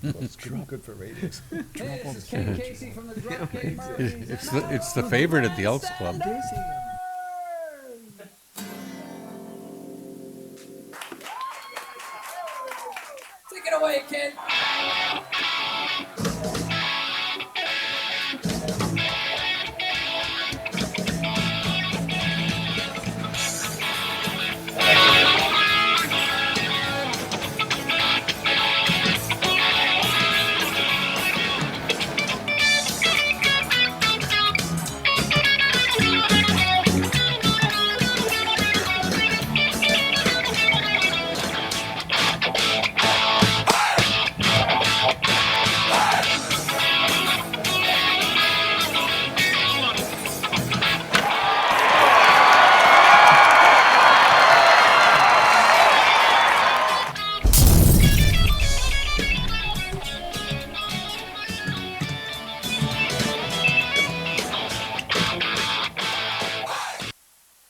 It's good for ratings. Hey, this is Ken Casey from the Dropkick Murphys. It's the favorite at the Elks Club. Take it away, Ken.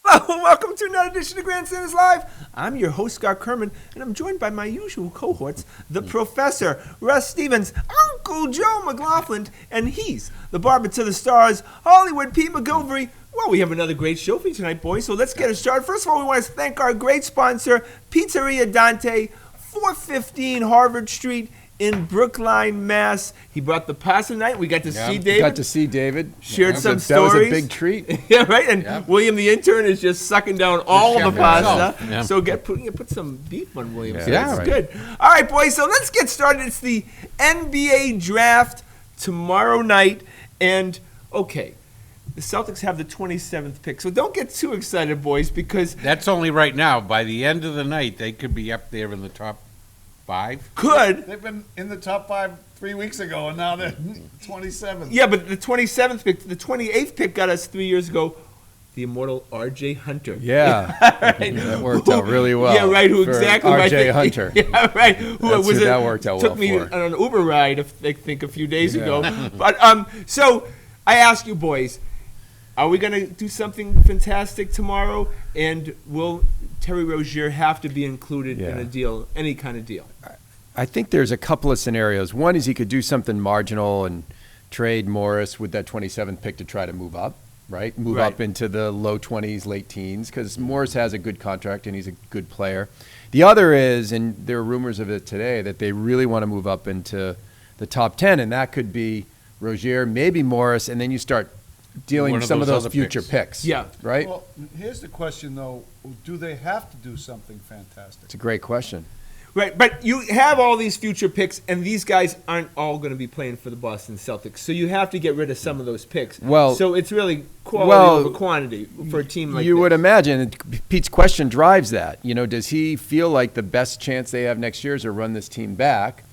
Hello, welcome to another edition of Grandstanders Live. I'm your host, Scott Kerman, and I'm joined by my usual cohorts, the Professor, Russ Stevens, Uncle Joe McLaughlin, and he's the barber to the stars, Hollywood Pete McGilvery. Well, we have another great show for you tonight, boys, so let's get it started. First of all, we want to thank our great sponsor, Pizzeria Dante, 415 Harvard Street in Brookline, Mass. He brought the pasta tonight. We got to see David. Got to see David. Shared some That stories. was a big treat. Yeah, right. And William, the intern, is just sucking down all the pasta. Yeah. So put some beef on William. So Yeah, that's right. good. All right, boys. So let's get started. It's the NBA draft tomorrow night, and okay, the Celtics have the 27th pick. So don't get too excited, boys, because That's only right now. By the end of the night, they could be up there in the top 5. could. They've been in the top 5 3 weeks ago, and now they're 27th. Yeah, but the 27th pick, the 28th pick got us 3 years ago. The immortal R.J. Hunter. Yeah, Right. that worked out really well. Yeah, right. Who for exactly? R.J. right. Hunter. Yeah, right. Who That's who that worked out took well me for. on an Uber ride, I think, a few days Yeah. ago. But so I ask you, boys, are we going to do something fantastic tomorrow? And will Terry Rozier have to be included in Yeah. a deal, any kind of deal? I think there's a couple of scenarios. One is he could do something marginal and trade Morris with that 27th pick to try to move up, right? Move Right. up into the low 20s, late teens, because Morris has a good contract and he's a good player. The other is, and there are rumors of it today, that they really want to move up into the top 10, and that could be Rozier, maybe Morris, and then you start dealing One with of some of those those other future picks. picks. Yeah. Right? Well, here's the question, though. Do they have to do something fantastic? It's a great question. Right, but you have all these future picks, and these guys aren't all going to be playing for the Boston Celtics. So you have to get rid of some of those picks. Well- so it's really quality over quantity for a team like You this. would imagine, and Pete's question drives that. You know, does he feel like the best chance they have next year is to run this team back?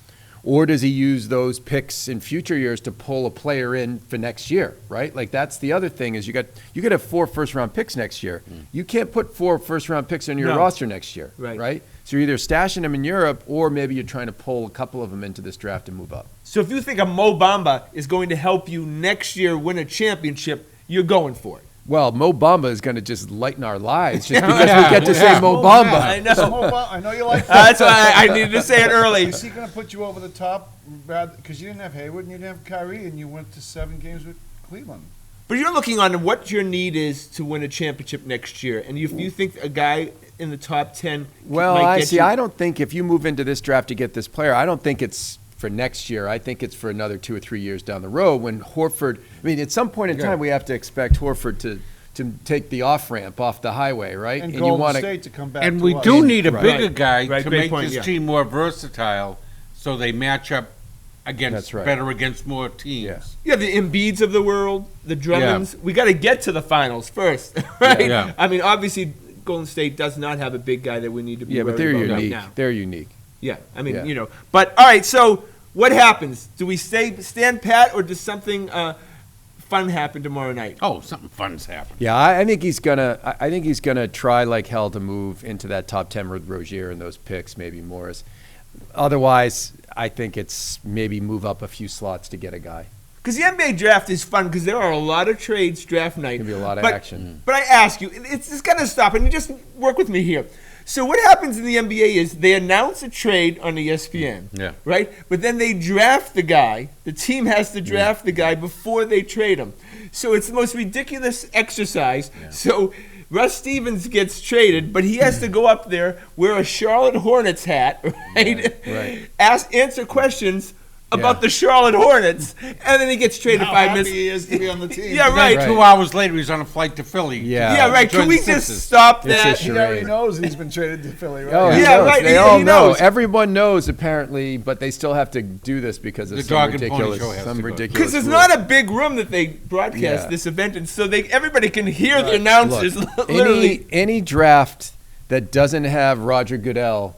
Or does he use those picks in future years to pull a player in for next year, right? Like that's the other thing is you could have 4 first-round picks next year. You can't put 4 first-round picks on your No. roster next year, Right. right? So you're either stashing them in Europe or maybe you're trying to pull a couple of them into this draft and move up. So if you think a Mo Bamba is going to help you next year win a championship, you're going for it. Well, Mo Bamba is going to just lighten our lives just because we get to say Mo Oh, Bamba. I know. I know you like That's why I needed to say it early. Is he going to put you over the top? Because you didn't have Hayward and you didn't have Kyrie, and you went to 7 games with Cleveland. But you're looking on what your need is to win a championship next year. And if you think a guy in the top 10 Well, might I get see. you, I don't think if you move into this draft to get this player, I don't think it's for next year. I think it's for another 2 or 3 years down the road when Horford. I mean, at some point in time, we have to expect Horford to take the off ramp off the highway, right? And you Golden wanna- State to come back And to we us. do need a Right. bigger guy Right, to great make point, this yeah. team more versatile so they match up against That's right. better against more teams. Yeah. Yeah, the Embiids of the world, the Drummonds. We got to get to the finals first, right? Yeah. I mean, obviously, Golden State does not have a big guy that we need to be Yeah, but they're worried about unique. right now. They're unique. Yeah, I mean, Yeah. you know. But, all right, so what happens? Do we stand pat, or does something fun happen tomorrow night? Oh, something fun's happened. Yeah, I think he's gonna. I think he's gonna try like hell to move into that top 10 with Rozier and those picks, maybe Morris. Otherwise, I think it's maybe move up a few slots to get a guy. Because the NBA draft is fun because there are a lot of trades draft night. Gonna be a lot of But- action. But I ask you, it's going to stop, and you just work with me here. So what happens in the NBA is they announce a trade on ESPN, Yeah. right? But then they draft the guy. The team has to draft the guy before they trade him. So it's the most ridiculous exercise. So Russ Stevens gets traded, but he has to go up there, wear a Charlotte Hornets hat, right? Right. Answer questions about the Charlotte Hornets, and then he gets traded How 5 happy minutes. he is to be on the team. Yeah, right. Right. 2 hours later, he's on a flight to Philly. Yeah. Yeah, right. Join Can we the just Sixers. stop It's that? a He already charade. knows he's been traded to Philly, right? Oh, he Yeah, knows. right, They he all know. knows. Everyone knows apparently, but they still have to do this because of The some dog and pony ridiculous, show has some to go. ridiculous. Because there's rule. not a big room that they broadcast Yeah. this event in, so everybody can hear the announcers Look, literally. any draft that doesn't have Roger Goodell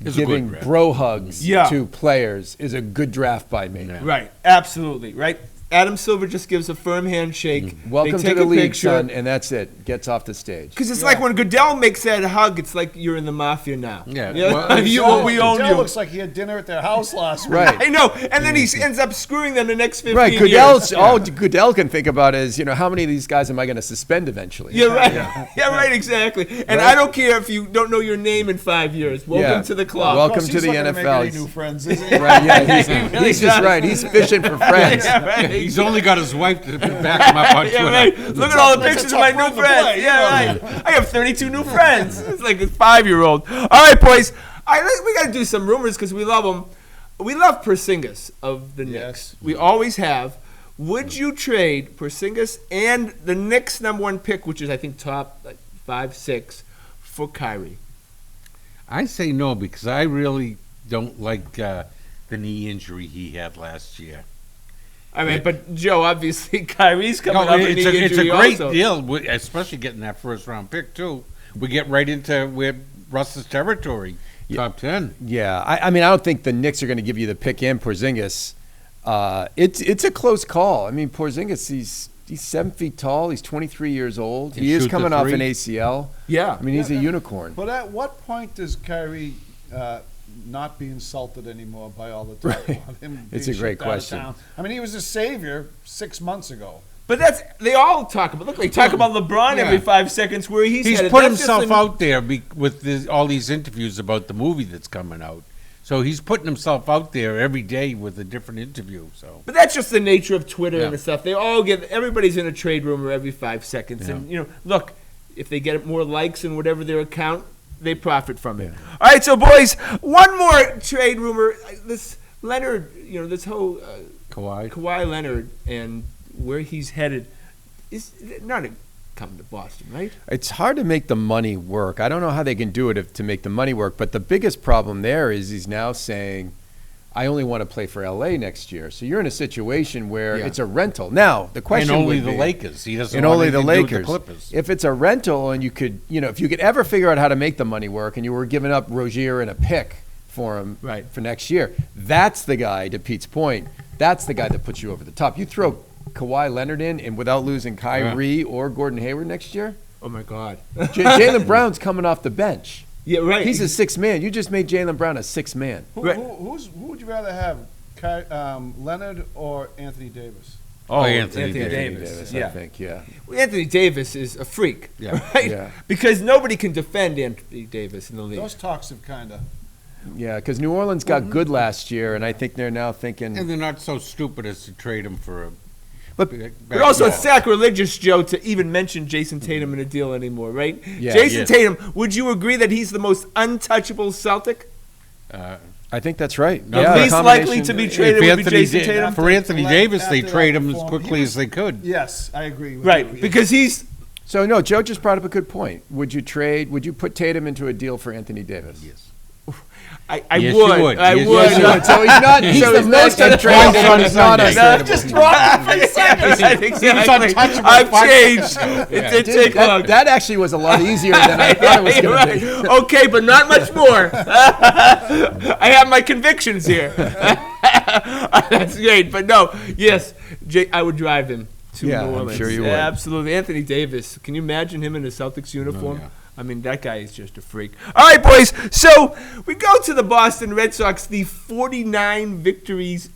It's a good giving draft. bro hugs Yeah. to players is a good draft by me. Yeah. Right, absolutely, right? Adam Silver just gives a firm handshake. Welcome they to take the a league, picture. son, and that's it. Gets off the stage. Because it's like when Goodell makes that hug, it's like you're in the mafia now. Yeah. Well, Well, we own Goodell you. looks like he had dinner at their house last week. Right. I know, and then he ends up screwing them the next 15 Right, years. Goodell's all Goodell can think about is, how many of these guys am I going to suspend eventually? You're right. Yeah, right, exactly. And I don't care if you don't know your name in 5 years. Welcome Yeah. to the club. Welcome Of course, to he's the not gonna make NFL. any new friends, is he? Right, yeah, he's, really he's just does. right. He's fishing for friends. Yeah, right. He's only got his wife to back him up on Yeah, Twitter. right. Look at all the That's a pictures of my tough new role to friends. play, Yeah, you know. right. I have 32 new friends. It's like a 5-year-old. All right, boys. We got to do some rumors because we love them. We love Porzingis of the Knicks. We always have. Would you trade Porzingis and the Knicks' #1 pick, which is I think top 5, 6, for Kyrie? I say no because I really don't like the knee injury he had last year. I mean, but Joe, obviously, Kyrie's coming up in it's knee a injury great also. deal, especially getting that first-round pick, too. We get right into Russ's territory, top 10. Yeah, I mean, I don't think the Knicks are going to give you the pick in Porzingis. It's a close call. I mean, Porzingis, he's 7 feet tall. He's 23 years old. Can He is shoot the coming off three. an ACL. Yeah. I mean, he's a unicorn. But at what point does Kyrie not be insulted anymore by all the talk about him? It's being a great shipped out of question. town? I mean, he was a savior 6 months ago. But they all talk about. Look, they talk about LeBron every 5 seconds where he's headed. put That's just himself an- out there with all these interviews about the movie that's coming out. So he's putting himself out there every day with a different interview. So But that's just the nature of Twitter Yeah. and the stuff. Everybody's in a trade rumor every 5 seconds. And, look, if they get more likes in whatever their account, they profit from it. All right, so, boys, one more trade rumor. This Leonard, this whole Kawhi Leonard and where he's headed is not coming to Boston, right? It's hard to make the money work. I don't know how they can do it to make the money work, but the biggest problem there is he's now saying, I only want to play for LA next year. So you're in a situation where it's a rental. Now, the question and only would the be, Lakers. He doesn't and want only the anything to do Lakers. with the Clippers. If it's a rental and you could, if you could ever figure out how to make the money work and you were giving up Rozier and a pick for him for next year, that's the guy, to Pete's point, that's the guy that puts you over the top. You throw Kawhi Leonard in and without losing Kyrie or Gordon Hayward next year, Oh, my God. Jalen Brown's coming off the bench. Yeah, right. He's a 6th man. You just made Jalen Brown a 6th man. Who would you rather have, Leonard or Anthony Davis? Oh, Anthony Davis. I think, yeah. Well, Anthony Davis is a freak, Yeah. right? Yeah. Because nobody can defend Anthony Davis in the league. Those talks have kind of. Yeah, because New Orleans got good last year, and I think they're now thinking. And they're not so stupid as to trade him for a. But But also, it's sacrilegious, Joe, to even mention Jason Tatum in a deal anymore, right? Yeah. Jason Yes. Tatum, would you agree that he's the most untouchable Celtic? I think that's right. The Yeah, least combination- likely to be traded would be Jason Tatum? For Anthony Davis, they After trade that him as performance, quickly he as they could. Yes, I agree with Right, you. because he's... So, no, Joe just brought up a good point. Would you put Tatum into a deal for Anthony Davis? Yes. I Yes, you would. would. I Yes, would. yes, you would. So he's not. So he's the most that's- untradeable. that's- He's not that's- untradeable. Just drop it. Exactly. untouchable I've five changed. It did take long. That actually was a lot easier than I thought it was You're going to right. be. Okay, but not much more. I have my convictions here. That's great. But no, yes, I would drive him to Yeah, New I'm Orleans. sure you would. Absolutely. Anthony Davis. Can you imagine him in a Celtics uniform? yeah. I mean, that guy is just a freak. All right, boys. So we go to the Boston Red Sox, the 49 victories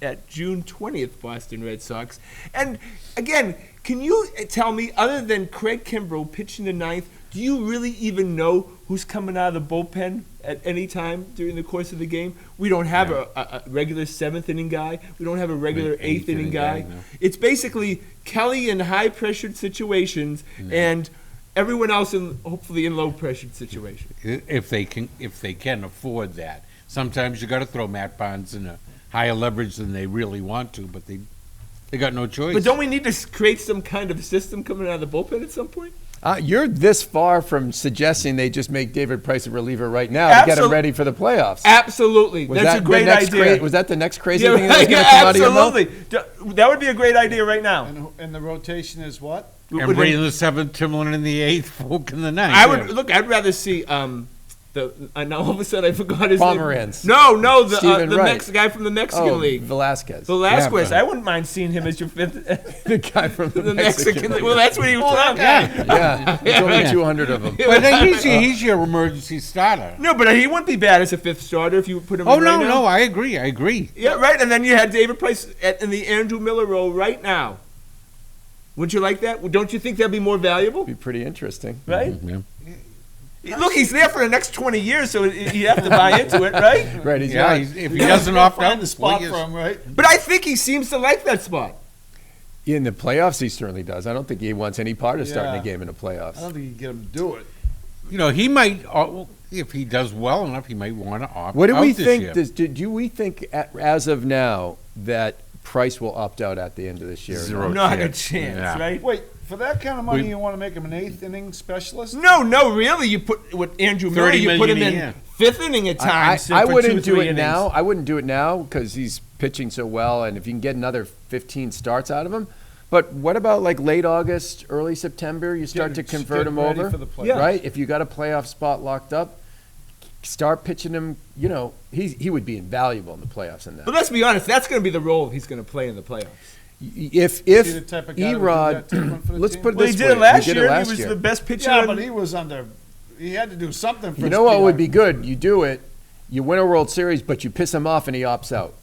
at June 20th, Boston Red Sox. And again, can you tell me, other than Craig Kimbrell pitching the ninth, do you really even know who's coming out of the bullpen at any time during the course of the game. We don't have a regular seventh inning guy. We don't have a regular eighth inning guy. No. It's basically Kelly in high pressured situations and everyone else hopefully in low pressured situations. If they can afford that. Sometimes you got to throw Matt Barnes in a higher leverage than they really want to, but they got no choice. But don't we need to create some kind of system coming out of the bullpen at some point? You're this far from suggesting they just make David Price a reliever right now to get him ready for the playoffs. Absolutely. That's a great idea. Was that the next crazy thing that was going to come out of your mouth? Absolutely. That would be a great idea right now. And the rotation is what? Everybody in the seventh, Timlin in the eighth, Folk in the ninth. I'd rather see now all of a sudden I forgot his Pomeranz. name. No, the Wright. guy from the Mexican League. Velasquez. Velasquez. Yeah, I wouldn't mind seeing him as your fifth. The guy from the Mexican League. Well, that's what he was from. Yeah, there's only 200 of them. But he's your emergency starter. No, but he wouldn't be bad as a fifth starter if you put him Oh, in right now. no, I agree. Yeah, right. And then you had David Price in the Andrew Miller role right now. Wouldn't you like that? Don't you think that'd be more valuable? Be pretty interesting. Right? Yeah. Look, he's there for the next 20 years, so you have to buy into it, right? Right, he's Yeah, young. if he doesn't opt out, Find the spot for him, right? But I think he seems to like that spot. In the playoffs, he certainly does. I don't think he wants any part of starting Yeah. a game in the playoffs. I don't think you can get him to do it. He might, if he does well enough, he might want to opt What do out we this think? year. Do we think, as of now, that Price will opt out at the end of this year? Zero. Not a chance. chance, Yeah. right? Wait, for that kind of money, We- you want to make him an eighth inning specialist? No, really. You put with Andrew Miller, 30 you put him million a in year. fifth inning at times. I for 2 wouldn't or do 3 it innings. now. I wouldn't do it now because he's pitching so well, and if you can get another 15 starts out of him. But what about like late August, early September? You start to convert him ready over, for the playoffs. Yeah. right? If you got a playoff spot locked up, start pitching him. He would be invaluable in the playoffs in that. But let's be honest, that's going to be the role he's going to play in the playoffs. If Is he the type of guy that would do Erod, that different for the let's team? put it Well, this he way, did it last he did year. it last He was year. the best pitcher. Yeah, in- but he was under. He had to do something for You his know what PR. would be good? You do it, you win a World Series, but you piss him off and he opts out.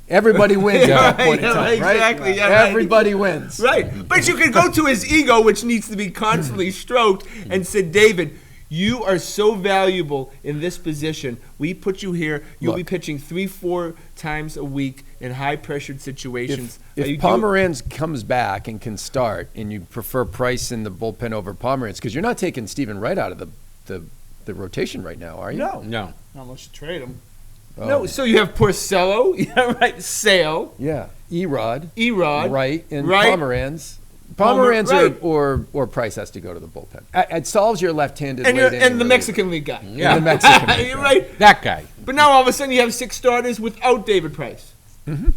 Everybody wins at that point in time, right? Exactly. Yeah, right. Everybody wins. Right. But you could go to his ego, which needs to be constantly stroked, and say, David, you are so valuable in this position. We put you here. You'll be Look. pitching 3-4 times a week in high-pressured situations. If Pomeranz comes back and can start, and you prefer Price in the bullpen over Pomeranz, because you're not taking Stephen Wright out of the rotation right now, are you? No. No. Not unless you trade him. Oh. No, so you have Porcello, yeah, right, Sale, Yeah. Erod, Wright, Wright, and Wright. Pomeranz. Palmer- Pomeranz right. or Price has to go to the bullpen. It solves your left-handed and, late you're, inning and the reliever. Mexican League guy. Yeah. The Mexican League You're guy. right. That guy. But now all of a sudden you have 6 starters without David Price. Mm-hmm.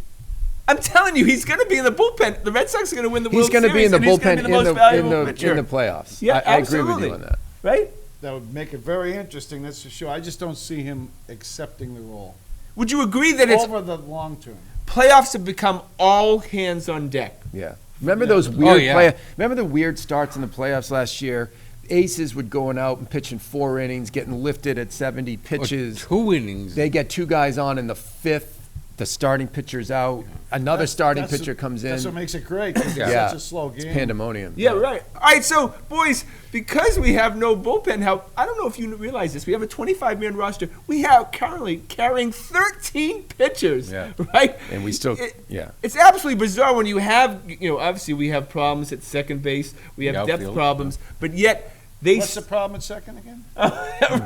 I'm telling you, he's going to be in the bullpen. The Red Sox are going to win the He's World going to Series. be in the and he's gonna bullpen be the most valuable pitcher. in the playoffs. Yeah, I agree with absolutely. you on that. Right? That would make it very interesting, that's for sure. I just don't see him accepting the role Would you agree that it's over the long term. playoffs have become all hands on deck? Yeah. Remember those weird yeah. Remember the weird starts in the playoffs last year? Aces would going out and pitching 4 innings, getting lifted at 70 pitches. 2 innings. They get 2 guys on in the 5th. The starting pitcher's out. Another starting pitcher comes in. That's what makes it great, 'cause it's Yeah. such a slow It's game. pandemonium. Yeah, right. All right, so, boys, because we have no bullpen help, I don't know if you realize this. We have a 25-man roster. We have currently carrying 13 pitchers, Yeah. right? And we still, yeah. It's absolutely bizarre when you have, obviously we have problems at second base. We have The depth outfield, problems, but yet they... What's the problem at second again?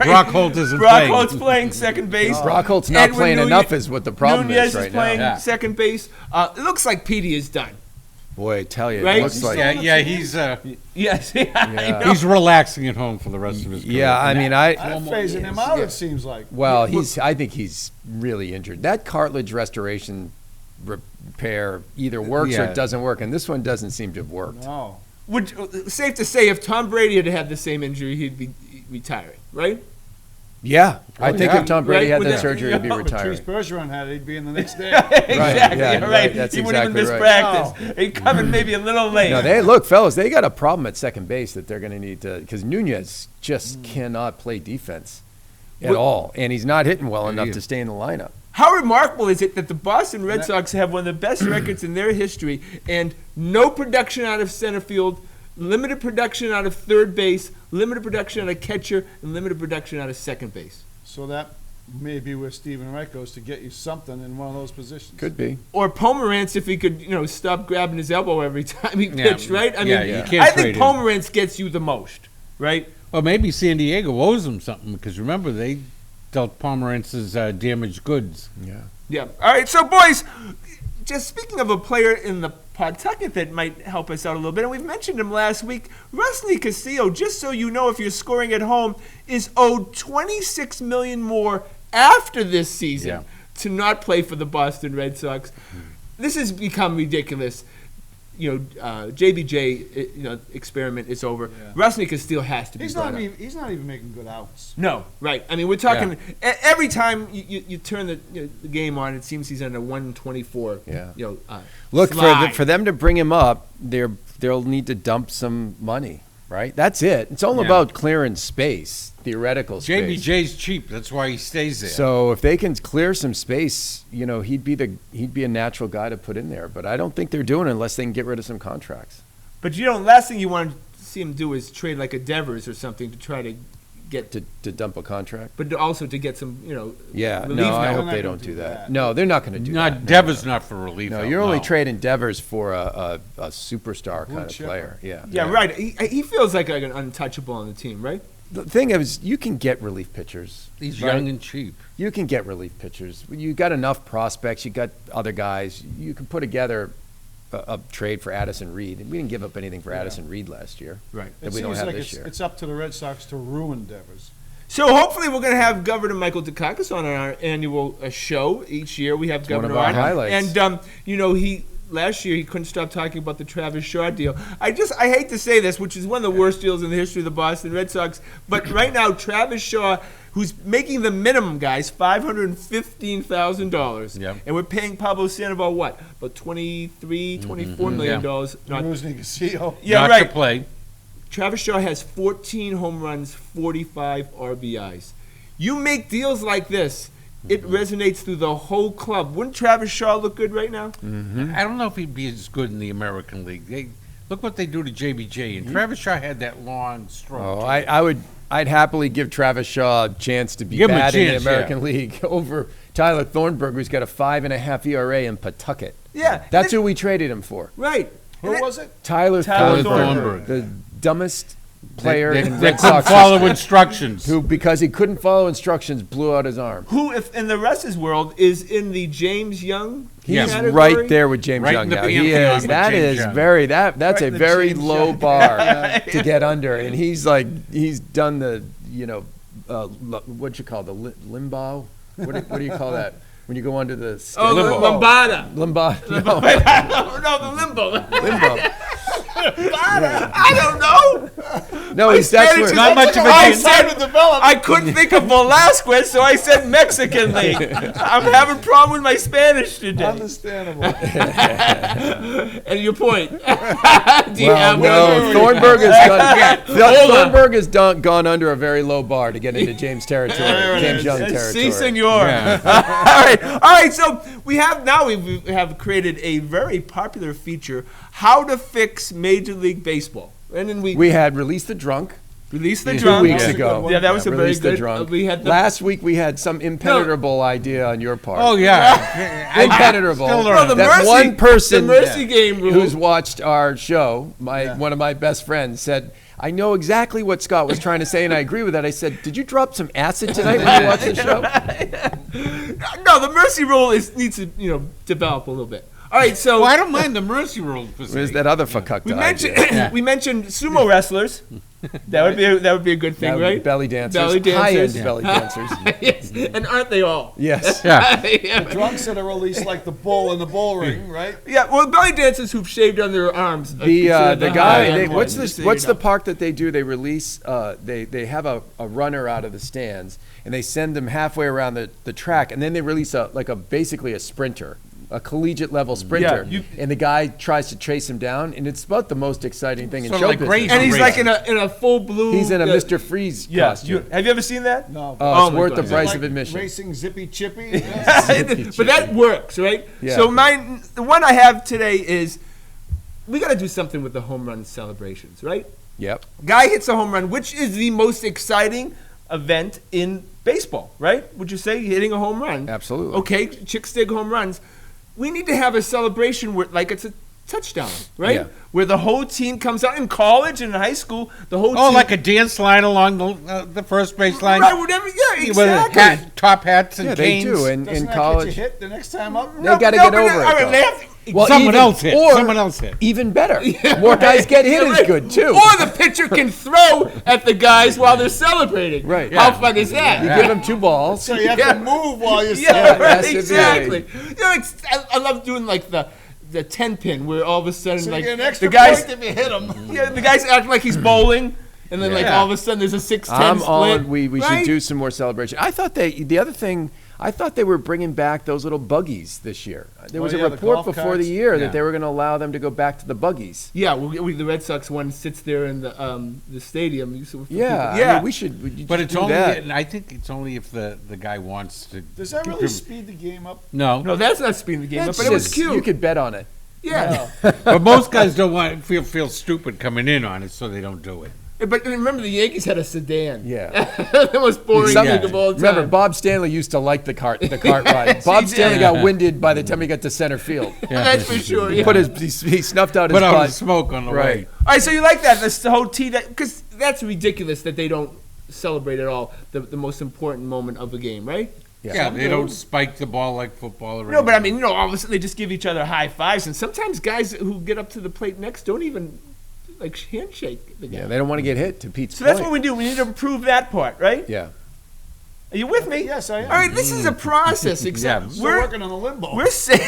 Brock Holt isn't Brock playing. Holt's playing second base. Brock Holt's not Edwin playing Nunez- enough is what the problem Nunez is right playing now. Yeah. second base. It looks like Petey is done. Boy, I tell you, Right? it looks like. Yeah, he's Yes, I know. he's relaxing at home for the rest of his career. Yeah, I mean, I'm phasing him out, Yeah. it seems like. well, I think he's really injured. That cartilage restoration repair either works or Yeah. it doesn't work, and this one doesn't seem to have worked. No. Safe to say, if Tom Brady had the same injury, he'd be retiring, right? Yeah, I think yeah. if Tom Brady Right, had with that that- surgery, he'd be yeah, But retiring. Patrice Bergeron had it, he'd be in the next day. Exactly, yeah, right. right, that's He wouldn't even exactly miss right. practice. He'd come in maybe a little late. No, look, fellas, they got a problem at second base that they're going to need to, because Nunez just cannot play defense at What- all, and he's not hitting well enough Yeah. to stay in the lineup. How remarkable is it that the Boston Red Sox have one of the best records in their history and no production out of center field limited production out of third base, limited production out of catcher, and limited production out of second base. So that may be where Stephen Wright goes to get you something in one of those positions. Could be. Or Pomerantz if he could, stop grabbing his elbow every time he Yeah. pitched, right? I Yeah, mean, you can't I think trade him. Pomerantz gets you the most, right? Well, maybe San Diego owes him something because remember they dealt Pomerantz's damaged goods. Yeah. Yeah. All right, so boys, just speaking of a player in the Pawtucket that might help us out a little bit, and we've mentioned him last week, Rusney Castillo, just so you know if you're scoring at home, is owed $26 million more after this season Yeah. to not play for the Boston Red Sox. This has become ridiculous. JBJ, experiment is over. Yeah. Rusney Castillo has to be He's brought not up. even. He's not even making good outs. No, right. I mean, we're talking every time you turn the game on, it seems he's on a 124. Yeah. Look Look, for them to bring him up, they'll need to dump some money, right? That's it. It's all Yeah. about clearing space, theoretical space. JBJ's cheap. That's why he stays there. So if they can clear some space, he'd be a natural guy to put in there. But I don't think they're doing it unless they can get rid of some contracts. But last thing you want to see him do is trade like a Devers or something to try to get To dump a contract. but also to get some Yeah, relief no, I now. hope They're they not don't gonna do do that. that. No, they're not going to do that. not Devers, not for relief. No, out, you're only no. trading Devers for a superstar Blue kind of chipper. player. Yeah. Yeah, right. He feels like an untouchable on the team, right? The thing is, you can get relief pitchers. He's right? young and cheap. You can get relief pitchers. You got enough prospects. You got other guys. You can put together a trade for Addison Reed. And we didn't give up anything for Addison Reed last year. Right. That It we don't seems have like this year. it's up to the Red Sox to ruin Devers. So hopefully we're going to have Governor Michael Dukakis on our annual show. Each year we have one Governor of our on. highlights. And he last year he couldn't stop talking about the Travis Shaw deal. I hate to say this, which is one of the worst deals in the history of the Boston Red Sox. But right now Travis Shaw, who's making the minimum, guys, $515,000. Yeah. And we're paying Pablo Sandoval what? About $23, $24 million. Not- Rusney Castillo. yeah, not right. to play. Travis Shaw has 14 home runs, 45 RBIs. You make deals like this, it resonates through the whole club. Wouldn't Travis Shaw look good right now? I don't know if he'd be as good in the American League. Look what they do to JBJ. And Travis Shaw had that long stroke. Oh, I'd happily give Travis Shaw a chance to be Give him a bad in the chance, American League over Tyler Thornburg, who's got a 5.5 ERA in Pawtucket. Yeah. That's who we traded him for. Right. Who was it? Tyler Tyler Thornburg, Thornburg. the dumbest player They in couldn't Red Sox follow history, instructions. who, because he couldn't follow instructions, blew out his arm. Who, if in the rest of his world, is in the James Young He's category? right there with James Right Young in the now. He pantheon is. with That James is Young. very that's Right a in the very James low Young. bar to get under, and he's done the what you call the limbo. What do you call that when you go under the skin? Oh, Limbo. Lambada. Limbo. No, No, the limbo. limbo. I don't know. No, that's Spanish where. is Not much of a I game. said, I couldn't think of Velasquez, so I said Mexican League. I'm having a problem with my Spanish today. Understandable. And your point. Do you Well, have no, one? Thornburg has Hold on. Thornburg has gone under a very low bar to get into James territory, James Young territory. Si, senor. All right. So we have created a very popular feature: how to fix Major League Baseball. And then we We had Release the Drunk released the 2 drum. weeks That was a ago. good one. Yeah, that was a very Release the good. Drunk. We had the Last week we had some impenetrable idea on your part. Oh, yeah. Impenetrable. Still No, learning. the That mercy, one person the mercy game rule. who's watched our show, one of my best friends, said, I know exactly what Scott was trying to say, and I agree with that. I said, did you drop some acid tonight when you watched the show? No, the mercy rule needs to develop a little bit. All right, so Well, I don't mind the mercy rule. Per se. Where's that other fuckakta we mentioned idea? we mentioned sumo wrestlers. That would be a good thing, That would be right? belly dancers. Belly dancers. High-end belly dancers. Yes, and aren't they all? Yes. Yeah. Drunks that are released like the bull in the bull ring, right? Yeah, well, belly dancers who've shaved on their arms. are The considered guy, high-end what's ones, just so what's you the know. park that they do? They release, they have a runner out of the stands, and they send them halfway around the track, and then they release basically a sprinter, a collegiate level sprinter, and the guy tries to chase him down, and it's about the most exciting thing in Sort show of like business. Grace. And he's like Racing. in a full blue. He's in a Mr. Freeze costume. Have you ever seen that? No. Oh, it's my worth God. the price Like of admission. Racing zippy chippy. But that works, right? Yeah. So the one I have today is we got to do something with the home run celebrations, right? Yep. Guy hits a home run, which is the most exciting event in baseball, right? Would you say hitting a home run? Absolutely. Okay, chicks dig home runs. We need to have a celebration where, like, it's a touchdown, right? Yeah. Where the whole team comes out in college and in high school. The whole Oh, team, like a dance line along the first base line. right? Whatever. Yeah, With exactly. top hats and Yeah, they canes. do. And Doesn't in that college, get you hit the next time up? they got to get over it. All right, though. they have to- Well, Someone even- else hit. or- Someone else hit. Even better. More guys get hit is good too. Or the pitcher can throw at the guys while they're celebrating. Right. How Yeah. fun is that? You give them 2 balls. So you have Yeah. to move while you're Yeah, celebrating. right, Yes, exactly. You know, I love doing like the 10 pin where all of a sudden So like you get an extra the guys point if you hit him. yeah, the guys act like he's bowling and then like Yeah. all of a sudden there's a 6-10 I'm split. on. We should right? do some more celebration. I thought the other thing. I thought they were bringing back those little buggies this year. There was Oh, a yeah, the report golf before carts. the year Yeah. that they were going to allow them to go back to the buggies. Yeah, the Red Sox one sits there in the stadium. So for Yeah, people- I yeah. mean, we should. But it's do only, that. and I think it's only if the guy wants to. Does that really speed the game up? No. No, that's not speeding the game up, That's but it was just- cute. You could bet on it. yeah. But most guys don't want feel stupid coming in on it, so they don't do it. But remember, the Yankees had a sedan. Yeah. The most boring Some- thing of all time. Remember, Bob Stanley used to like the cart ride. Yes, Bob he Stanley did. got winded by the time he got to center field. That's for sure. He Yeah. put he snuffed out his Put out butt. the smoke on the Right. way. All right, so you like that? That's the whole tea that because that's ridiculous that they don't celebrate at all the most important moment of the game, right? Yeah, they don't spike the ball like football or No, but I anything. mean, all of a sudden they just give each other high fives, and sometimes guys who get up to the plate next don't even like handshake the guy. Yeah, they don't want to get hit. To Pete's So that's point. what we do. We need to improve that part, right? Yeah. Are you with me? Yes, I am. All right, this is a process. Except Still we're working on the limbo. we're saying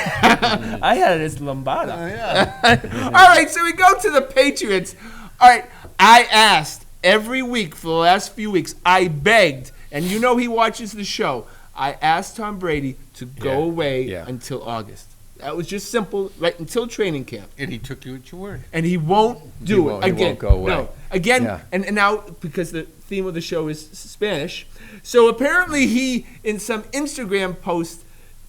I had it as lambada. Yeah. All right, so we go to the Patriots. All right, I asked every week for the last few weeks. I begged, and you know he watches the show. I asked Tom Brady to go Yeah, away yeah. until August. That was just simple, right until training camp. And he took you at your word. And he won't do He it won't- he again. won't go away. No, again, Yeah. and now because the theme of the show is Spanish, so apparently he in some Instagram post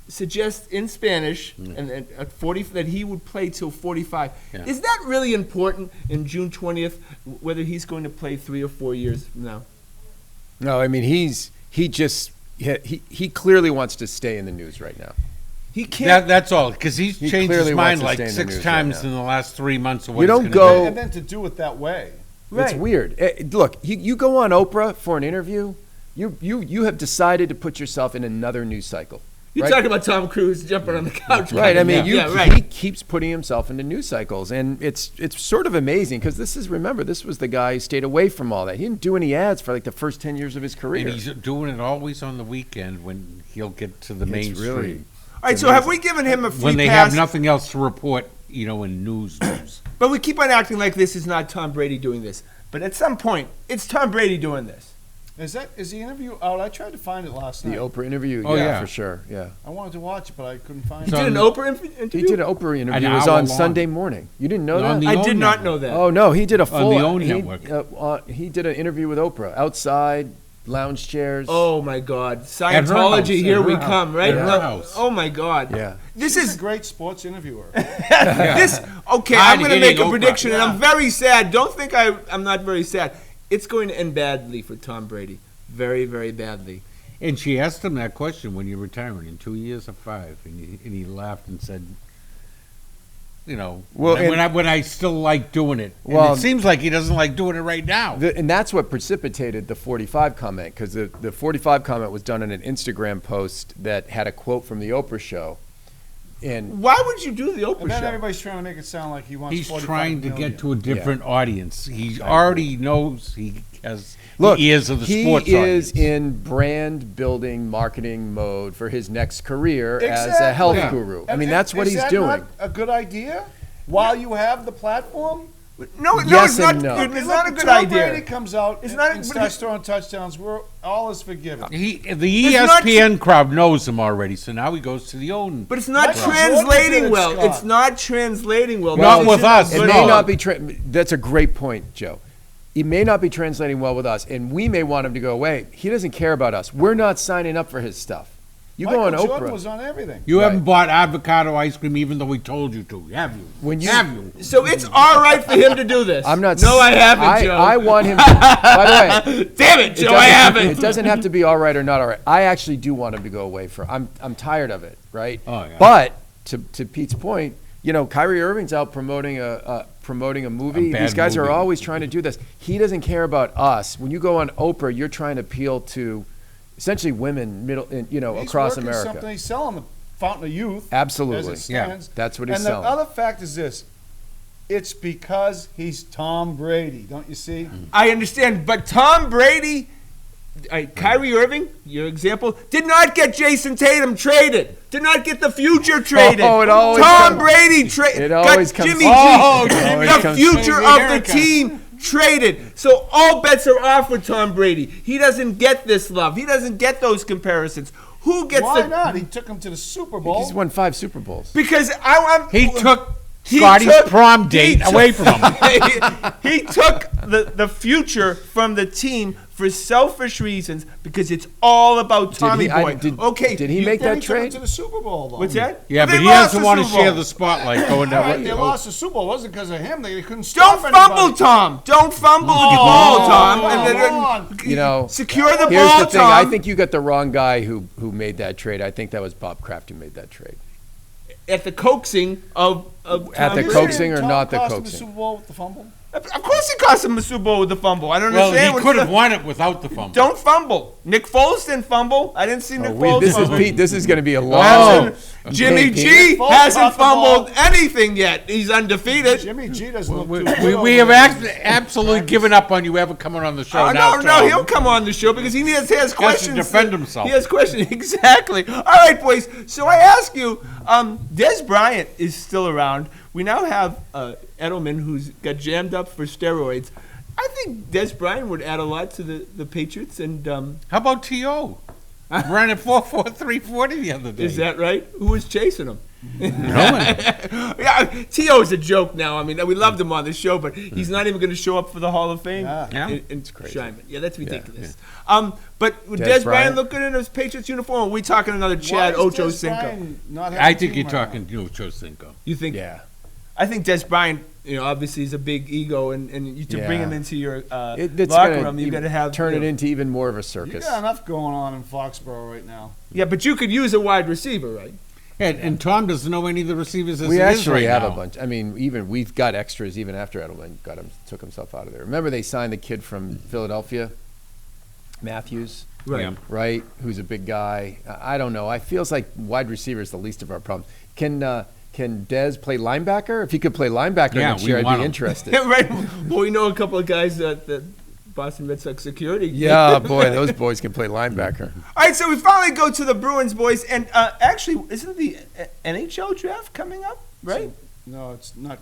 suggests in Spanish and at 40 that he would play till 45. Yeah. Is that really important in June 20th? Whether he's going to play 3 or 4 years from now? No, I mean he clearly wants to stay in the news right now. He can't. That's all, because he's He changed clearly his mind wants to like stay in the 6 news right times now. in the last 3 months. Of what You he's don't gonna go- do. And then to do it that way. It's weird. Look, you go on Oprah for an interview. You have decided to put yourself in another news cycle. You're right? talking about Tom Cruise jumping on the couch. Right. I mean, yeah, right. he keeps putting himself into news cycles, and it's sort of amazing because this was the guy who stayed away from all that. He didn't do any ads for like the first 10 years of his career. And he's doing it always on the weekend when he'll get to the mainstream. really- All right, so have we given him a free when they pass? have nothing else to report, in news. But we keep on acting like this is not Tom Brady doing this. But at some point, it's Tom Brady doing this. Is the interview out? I tried to find it last The night. Oprah interview, Oh, yeah. for sure, yeah. I wanted to watch it, but I couldn't find So- it. Did an Oprah interview? He did an Oprah interview. It was hour on long. Sunday morning. You didn't know On that? the I OWN did not network. know that. Oh no, he did a full. the OWN he, network. he did an interview with Oprah outside, lounge chairs. Oh my God, her Scientology! house, Here at we her come, house, right? at her No- house. Oh my God! yeah. This She's is a great sports interviewer. this. Okay, I'm going to make Hard-hitting a Oprah. prediction, and Yeah. I'm very sad. Don't think I'm not very sad. It's going to end badly for Tom Brady. Very, very badly. And she asked him that question, when you're retiring, in 2 years or 5, and he laughed and said, Well, when I still like doing it. And Well- it seems like he doesn't like doing it right now. And that's what precipitated the 45 comment, because the 45 comment was done in an Instagram post that had a quote from the Oprah show. And Why would you do the And Oprah then show? everybody's trying to make it sound like he wants. He's 45 trying to million. get to a different audience. He already knows he has look, the ears of the he sports is audience. in brand building, marketing mode for his next career as a Exactly. health Yeah. guru. I And- mean, that's what is he's that doing. not a good idea? While you have the platform. No, Yes it's not. and no. It's not a good Tom idea. Brady comes out It's and, not- and but starts he- throwing touchdowns. All is forgiven. The It's not- ESPN crowd knows him already, so now he goes to the own. But it's not Michael translating Jordan did it, well. Scott. It's not translating well. Not This with is- us, It no. may not be. That's a great point, Joe. It may not be translating well with us, and we may want him to go away. He doesn't care about us. We're not signing up for his stuff. You Michael go on Jordan Oprah. was on everything. You Right. haven't bought avocado ice cream even though we told you to, have you? When you- have you? So it's all right for him to do this. I'm not. No, I haven't, Joe. I want him. By the way, Damn it, Joe, I haven't. It doesn't have to be all right or not all right. I actually do want him to go away for. I'm tired of it, right? Oh, yeah. But to Pete's point, Kyrie Irving's out promoting a movie. A bad These guys are movie. always trying to do this. He doesn't care about us. When you go on Oprah, you're trying to appeal to essentially women, He's across working America. Something. He's selling the Fountain of Youth. Absolutely. As it Yeah. stands. That's what he's and selling. the other fact is this. It's because he's Tom Brady, don't you see? I understand, but Tom Brady, Kyrie Irving, your example, did not get Jason Tatum traded. Did not get the future traded. Oh, it always Tom comes- Brady it always got comes- Jimmy Oh, G, it always the comes- future Here of the it comes. team, traded. So all bets are off with Tom Brady. He doesn't get this love. He doesn't get those comparisons. Who gets Why the? not? He took him to the Super Bowl. He's won 5 Super Bowls. Because I'm. He took He Scotty's took- prom date away from him. he took the future from the team for selfish reasons because it's all about Tommy Boy. Did he make Then that he took him trade? to the Super Bowl, though. What's that? Yeah, They but he lost doesn't the want to Super share Bowl. the spotlight going All right, down. they lost the Super Bowl. It wasn't because of him. They couldn't Don't stop fumble, anybody. Tom. Don't fumble with the ball, Tom. come on. Secure the Here's ball, the thing. Tom. I think you got the wrong guy who made that trade. I think that was Bob Kraft who made that trade. At the coaxing of At Tom the Brady. coaxing or Tom not the cost him coaxing? Super Bowl with the fumble. Of course, he cost him a Super Bowl with the fumble. I don't Well, understand. he what's could have the- won it without the fumble. Don't fumble. Nick Foles didn't fumble. I didn't see Nick Foles This is fumble. Pete. This is going to be a Oh. long. Jimmy Pete. G Foles hasn't caught the ball. fumbled anything yet. He's undefeated. Jimmy G doesn't look We, too good. we over have there. absolutely given up on you ever coming on the show. now, No, Tom. he'll come on the show because he has questions. defend himself. He has questions, exactly. All right, boys. So I ask you, Des Bryant is still around. We now have Edelman, who's got jammed up for steroids. I think Des Bryant would add a lot to the Patriots. And How about T.O.? Ran at 4.4340 the other day. is that right? Who was chasing him? No one. Yeah, T.O. is a joke now. I mean, we loved him on the show, but he's not even going to show up for the Hall of Fame. Yeah. It's crazy. Yeah, that's ridiculous. yeah. But would Des Des Bryant Bryant? look good in his Patriots uniform? Or are we talking another Why Chad is Ocho Des Cinco? Bryant not having I a think team you're right talking Chosinko. You think? Yeah. I think Des Bryant, obviously he's a big ego, and to bring Yeah. him into your It's locker gonna room, you got to have turn it know- into even more of a You circus. got enough going on in Foxborough right now. Yeah, but you could use a wide receiver, right? And Tom doesn't know any of the receivers as We it is actually right have now. a bunch. I mean, even we've got extras even after Edelman took himself out of there. Remember they signed the kid from Philadelphia, Matthews, Right. Yeah. right? Who's a big guy. I don't know. I feels like wide receiver is the least of our problems. Can Dez play linebacker? If he could play linebacker Yeah, next we year, I'd want be him. interested. Right. Well, we know a couple of guys that Boston Red Sox security. Yeah, boy, those boys can play linebacker. All right, so we finally go to the Bruins, boys, and actually, isn't the NHL draft coming up? Right. No, it's not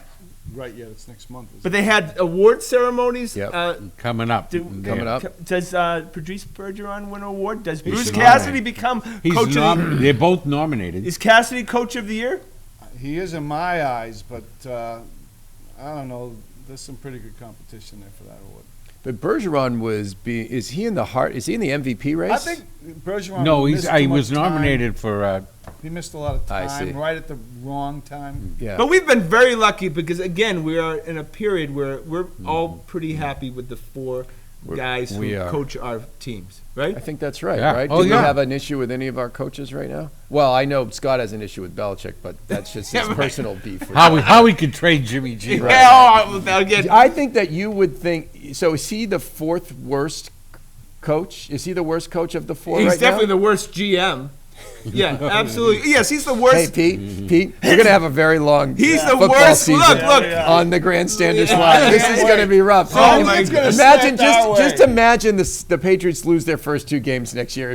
right yet. It's next month. But they had award ceremonies. Yep. Coming up. Coming up. Does Patrice Bergeron win an award? Does Bruce should Cassidy nominate. become He's coach of the they're both nominated. Is Cassidy coach of the year? He is in my eyes, but I don't know. There's some pretty good competition there for that award. But Bergeron is he in the MVP race? I think Bergeron. No, missed he too was much time. nominated for. He missed a lot of I see. time, right at the wrong time. Yeah. But we've been very lucky because, again, we are in a period where we're all pretty happy with the four guys we who are. coach our teams, I right? think that's right, Yeah. right? Oh, Do we yeah. have an issue with any of our coaches right now? Well, I know Scott has an issue with Belichick, but that's just his Yeah, right. personal beef. with How we could trade Jimmy G. Right. Yeah, again, I think that you would think. So is he the fourth worst coach? Is he the worst coach of the four he's right definitely now? the worst GM. Yeah, absolutely. Yes, he's the Hey, worst. Pete, we're going to have a very long He's the football worst. season Look. on the Grandstanders Yeah. line. This Yeah. is going to be rough. Oh, my God. Imagine, Slant our just way. imagine the Patriots lose their first two games next year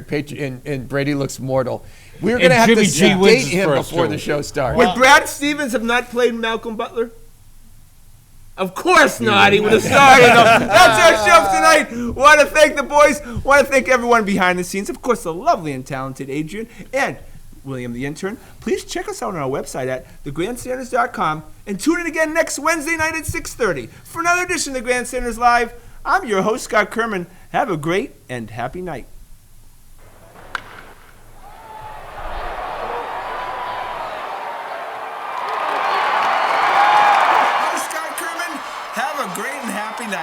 and Brady looks mortal. We're going to have Jimmy to G wins date his him first before two. the show starts. Would Brad Stevens have not played Malcolm Butler? Of course not. He would have started him. That's our show tonight. Want to thank the boys. Want to thank everyone behind the scenes. Of course, the lovely and talented Adrian and William the intern. Please check us out on our website at thegrandstanders.com and tune in again next Wednesday night at 6:30 for another edition of the Grandstanders Live. I'm your host, Scott Kerman. Have a great and happy night.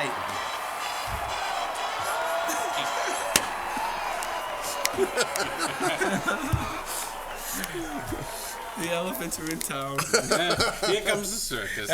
right. The elephants are in town. Here comes the circus.